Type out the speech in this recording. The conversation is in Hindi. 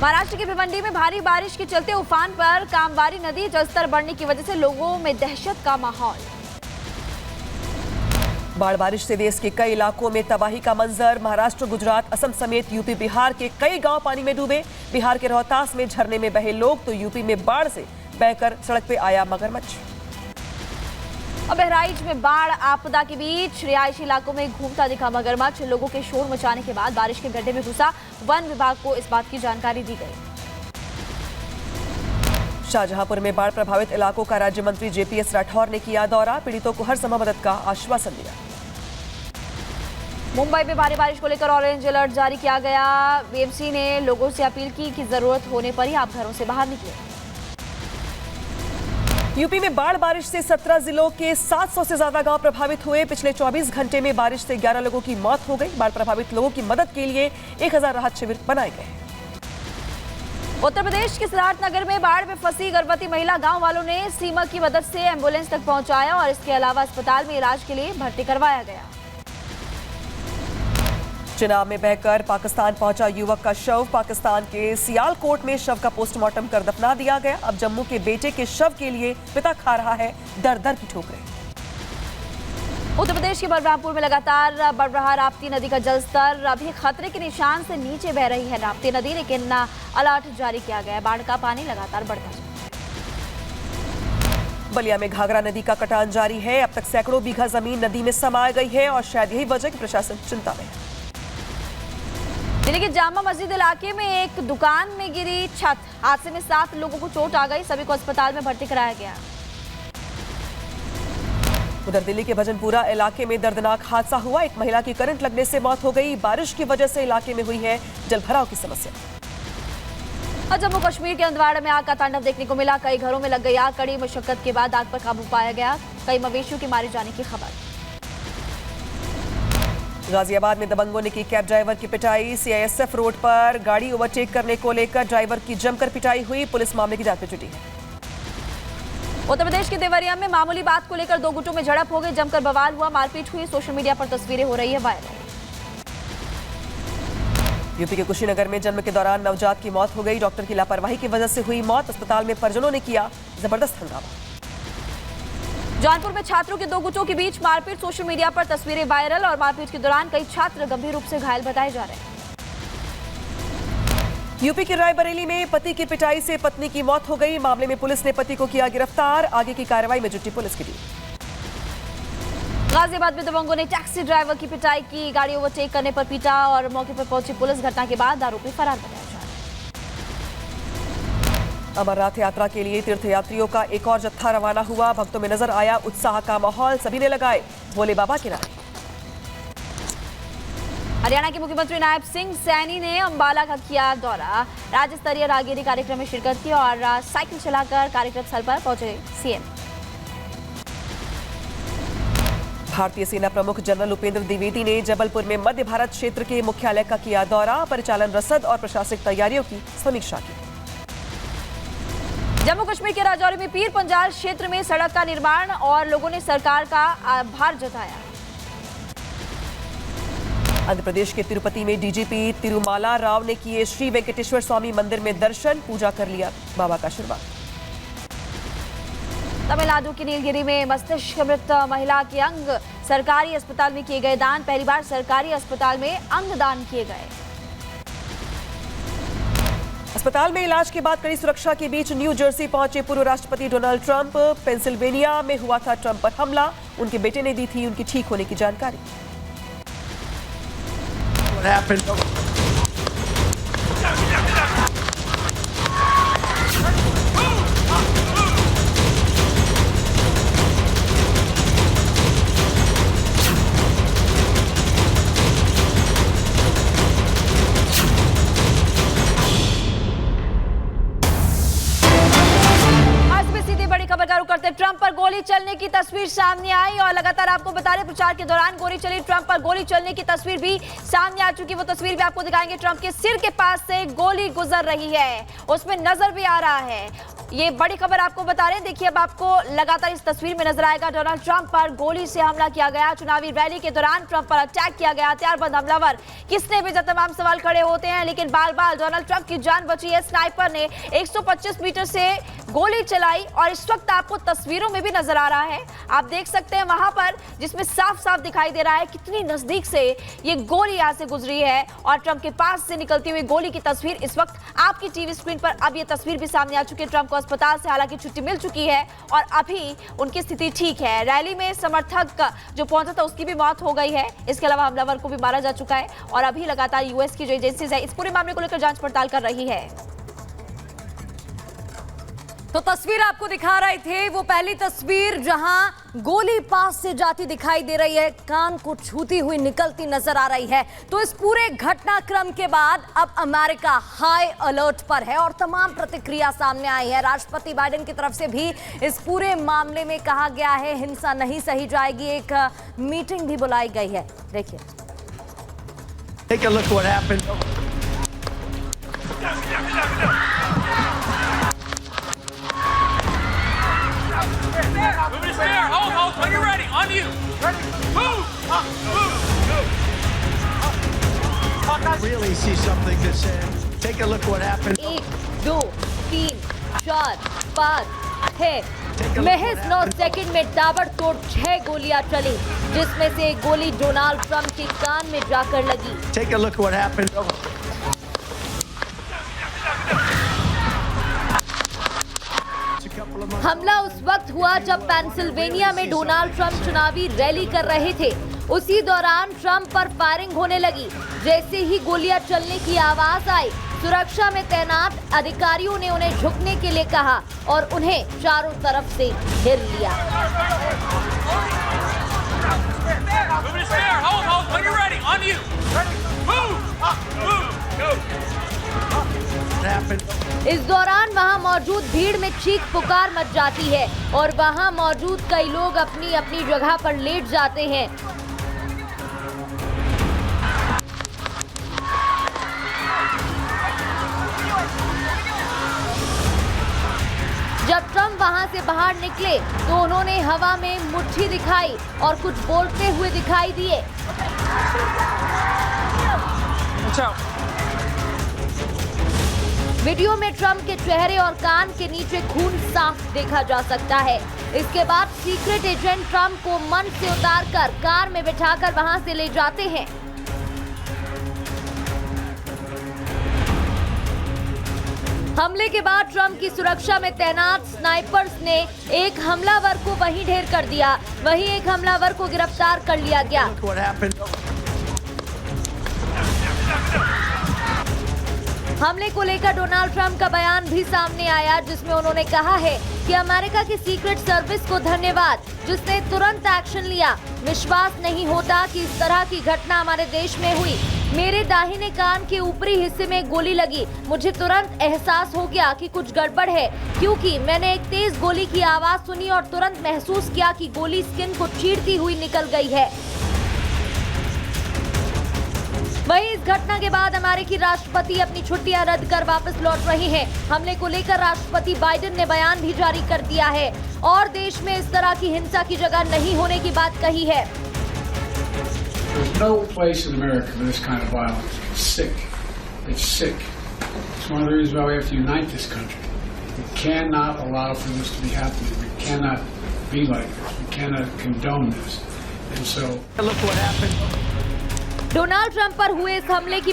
महाराष्ट्र के भिवंडी में भारी बारिश के चलते उफान पर कामवारी नदी, जलस्तर बढ़ने की वजह से लोगों में दहशत का माहौल। बाढ़ बारिश से देश के कई इलाकों में तबाही का मंजर। महाराष्ट्र, गुजरात, असम समेत यूपी, बिहार के कई गांव पानी में डूबे। बिहार के रोहतास में झरने में बहे लोग, तो यूपी में बाढ़ से बहकर सड़क पे आया मगरमच्छ। और बहराइच में बाढ़ आपदा के बीच रिहायशी इलाकों में घूमता दिखा मगरमच्छ। लोगों के शोर मचाने के बाद बारिश के गड्ढे में घुसा। वन विभाग को इस बात की जानकारी दी गई। शाहजहांपुर में बाढ़ प्रभावित इलाकों का राज्य मंत्री जेपीएस राठौर ने किया दौरा। पीड़ितों को हर संभव मदद का आश्वासन दिया। मुंबई में भारी बारिश को लेकर ऑरेंज अलर्ट जारी किया गया। बीएमसी ने लोगों से अपील की कि जरूरत होने पर ही आप घरों से बाहर निकलें। यूपी में बाढ़ बारिश से 17 जिलों के 700 से ज्यादा गांव प्रभावित हुए। पिछले 24 घंटे में बारिश से 11 लोगों की मौत हो गई। बाढ़ प्रभावित लोगों की मदद के लिए 1000 राहत शिविर बनाए गए। उत्तर प्रदेश के सिद्धार्थनगर में बाढ़ में फंसी गर्भवती महिला गांव वालों ने सीमा की मदद से एम्बुलेंस तक पहुंचाया और इसके अलावा अस्पताल में इलाज के लिए भर्ती करवाया गया। चिनाब में बहकर पाकिस्तान पहुंचा युवक का शव। पाकिस्तान के सियालकोट में शव का पोस्टमार्टम कर दफना दिया गया। अब जम्मू के बेटे के शव के लिए पिता खा रहा है दर दर की ठोकरें। उत्तर प्रदेश के बलरामपुर में लगातार बढ़ रहा राप्ती नदी का जलस्तर। अभी खतरे के निशान से नीचे बह रही है राप्ती नदी, लेकिन अलर्ट जारी किया गया है। बाढ़ का पानी लगातार बढ़ता है। बलिया में घाघरा नदी का कटान जारी है। अब तक सैकड़ों बीघा जमीन नदी में समा गई है और शायद यही वजह कि प्रशासन चिंता में है। दिल्ली के जामा मस्जिद इलाके में एक दुकान में गिरी छत। हादसे में 7 लोगों को चोट आ गई। सभी को अस्पताल में भर्ती कराया गया। उधर दिल्ली के भजनपुरा इलाके में दर्दनाक हादसा हुआ। एक महिला की करंट लगने से मौत हो गई। बारिश की वजह से इलाके में हुई है जलभराव की समस्या। और जम्मू कश्मीर के हंदवाड़ा में आग का तांडव देखने को मिला। कई घरों में लग गई आग। कड़ी मशक्कत के बाद आग पर काबू पाया गया। कई मवेशियों के मारे जाने की खबर। गाजियाबाद में दबंगों ने की कैब ड्राइवर की पिटाई। सीआईएसएफ रोड पर गाड़ी ओवरटेक करने को लेकर ड्राइवर की जमकर पिटाई हुई। पुलिस मामले की जांच में जुटी है। उत्तर प्रदेश के देवरिया में मामूली बात को लेकर 2 गुटों में झड़प हो गई। जमकर बवाल हुआ, मारपीट हुई। सोशल मीडिया पर तस्वीरें हो रही है वायरल। यूपी के कुशीनगर में जन्म के दौरान नवजात की मौत हो गई। डॉक्टर की लापरवाही की वजह से हुई मौत। अस्पताल में परिजनों ने किया जबरदस्त हंगामा। जौनपुर में छात्रों के 2 गुटों के बीच मारपीट। सोशल मीडिया पर तस्वीरें वायरल और मारपीट के दौरान कई छात्र गंभीर रूप से घायल बताए जा रहे हैं। यूपी के रायबरेली में पति की पिटाई से पत्नी की मौत हो गई। मामले में पुलिस ने पति को किया गिरफ्तार। आगे की कार्रवाई में जुटी पुलिस की टीम। गाजियाबाद में दबंगों ने टैक्सी ड्राइवर की पिटाई की। गाड़ी ओवरटेक करने पर पीटा और मौके पर पहुंची पुलिस। घटना के बाद आरोपी फरार बताया जा रहा है। अमरनाथ यात्रा के लिए तीर्थयात्रियों का एक और जत्था रवाना हुआ। भक्तों में नजर आया उत्साह का माहौल। सभी ने लगाए भोले बाबा के नारे। हरियाणा के मुख्यमंत्री नायब सिंह सैनी ने अंबाला का किया दौरा। राज्य स्तरीय राहगिरी कार्यक्रम में शिरकत की और साइकिल चलाकर कार्यक्रम स्थल पर पहुंचे सीएम। भारतीय सेना प्रमुख जनरल उपेंद्र द्विवेदी ने जबलपुर में मध्य भारत क्षेत्र के मुख्यालय का किया दौरा। परिचालन रसद और प्रशासनिक तैयारियों की समीक्षा की। जम्मू कश्मीर के राजौरी में पीर पंजाल क्षेत्र में सड़क का निर्माण और लोगों ने सरकार का आभार जताया। आंध्र प्रदेश के तिरुपति में डीजीपी तिरुमाला राव ने किए श्री वेंकटेश्वर स्वामी मंदिर में दर्शन। पूजा कर लिया बाबा का आशीर्वाद। तमिलनाडु की नीलगिरी में मस्तिष्क मृत महिला के अंग सरकारी अस्पताल में किए गए दान। पहली बार सरकारी अस्पताल में अंग दान किए गए। अस्पताल में इलाज के बाद कड़ी सुरक्षा के बीच न्यू जर्सी पहुंचे पूर्व राष्ट्रपति डोनाल्ड ट्रंप। पेंसिल्वेनिया में हुआ था ट्रंप पर हमला। उनके बेटे ने दी थी उनकी ठीक होने की जानकारी। करते ट्रंप पर गोली चलने की तस्वीर सामने आई और लगातार आपको बता रहे प्रचार के दौरान गोली चली। ट्रंप पर गोली चलने की तस्वीर भी सामने आ चुकी। वो तस्वीर भी आपको दिखाएंगे। ट्रंप के सिर के पास से गोली गुजर रही है, उसमें नजर भी आ रहा है। ये बड़ी खबर आपको बता रहे हैं। देखिए अब आपको लगातार इस तस्वीर में नजर आएगा डोनाल्ड ट्रंप पर गोली से हमला किया गया। चुनावी रैली के दौरान ट्रंप पर अटैक किया गया। हथियारबंद हमलावर किसने भेजा, तमाम सवाल खड़े होते हैं, लेकिन बाल बाल डोनाल्ड ट्रंप की जान बची है। स्नाइपर ने 125 मीटर से गोली चलाई और इस वक्त आपको तस्वीरों में भी नजर आ रहा है, आप देख सकते हैं वहां पर, जिसमें साफ साफ दिखाई दे रहा है कितनी नजदीक से ये गोली यहां से गुजरी है और ट्रंप के पास से निकलती हुई गोली की तस्वीर इस वक्त आपकी टीवी स्क्रीन पर अब ये तस्वीर भी सामने आ चुकी है। ट्रंप को अस्पताल से हालांकि छुट्टी मिल चुकी है और अभी उनकी स्थिति ठीक है। रैली में समर्थक जो पहुंचा था उसकी भी मौत हो गई है। इसके अलावा हमलावर को भी मारा जा चुका है और अभी लगातार यूएस की जो एजेंसीज है इस पूरे मामले को लेकर जांच पड़ताल कर रही है। तो तस्वीर आपको दिखा रहे थे, वो पहली तस्वीर जहां गोली पास से जाती दिखाई दे रही है, कान को छूती हुई निकलती नजर आ रही है। तो इस पूरे घटनाक्रम के बाद अब अमेरिका हाई अलर्ट पर है और तमाम प्रतिक्रिया सामने आई है। राष्ट्रपति बाइडेन की तरफ से भी इस पूरे मामले में कहा गया है हिंसा नहीं सही जाएगी। एक मीटिंग भी बुलाई गई है। देखिए, Take a look what happened. Moving his hair. Hold. When you're ready. On you. Ready. Move. Move. Really see something that said, take a look what happened. 1, 2, 3, 4, 5, 6 महज 9 सेकंड में ताबड़तोड़ 6 गोलियां चली, जिसमें से एक गोली डोनाल्ड ट्रंप के कान में जाकर लगी। Take a look what happened. हमला उस वक्त हुआ जब पेंसिल्वेनिया में डोनाल्ड ट्रंप चुनावी रैली कर रहे थे। उसी दौरान ट्रंप पर फायरिंग होने लगी। जैसे ही गोलियां चलने की आवाज आई, सुरक्षा में तैनात अधिकारियों ने उन्हें झुकने के लिए कहा और उन्हें चारों तरफ से घेर लिया। Moving his hair. Hold. When you're ready. On you. Ready. Move. Go. What happened? इस दौरान वहां मौजूद भीड़ में चीख पुकार मच जाती है और वहां मौजूद कई लोग अपनी अपनी जगह पर लेट जाते हैं। जब ट्रंप वहां से बाहर निकले तो उन्होंने हवा में मुट्ठी दिखाई और कुछ बोलते हुए दिखाई दिए। वीडियो में ट्रंप के चेहरे और कान के नीचे खून साफ देखा जा सकता है। इसके बाद सीक्रेट एजेंट ट्रंप को मंच से उतारकर कार में बिठाकर वहां से ले जाते हैं। हमले के बाद ट्रंप की सुरक्षा में तैनात स्नाइपर्स ने एक हमलावर को वहीं ढेर कर दिया। वहीं एक हमलावर को गिरफ्तार कर लिया गया। Look what happened. हमले को लेकर डोनाल्ड ट्रंप का बयान भी सामने आया, जिसमें उन्होंने कहा है कि अमेरिका की सीक्रेट सर्विस को धन्यवाद, जिसने तुरंत एक्शन लिया। विश्वास नहीं होता कि इस तरह की घटना हमारे देश में हुई। मेरे दाहिने कान के ऊपरी हिस्से में गोली लगी। मुझे तुरंत एहसास हो गया कि कुछ गड़बड़ है, क्योंकि मैंने एक तेज गोली की आवाज सुनी और तुरंत महसूस किया कि गोली स्किन को चीरती हुई निकल गई है। वहीं इस घटना के बाद अमेरिकी राष्ट्रपति अपनी छुट्टियां रद्द कर वापस लौट रहे हैं। हमले को लेकर राष्ट्रपति बाइडेन ने बयान भी जारी कर दिया है और देश में इस तरह की हिंसा की जगह नहीं होने की बात कही है। There's no place in America for this kind of violence. It's sick. It's sick. It's one of the reasons why we have to unite this country. We cannot allow for this to be happening. We cannot be like this. We cannot condone this. And so, Look what happened. Donald Trump पर हुए इस हमले की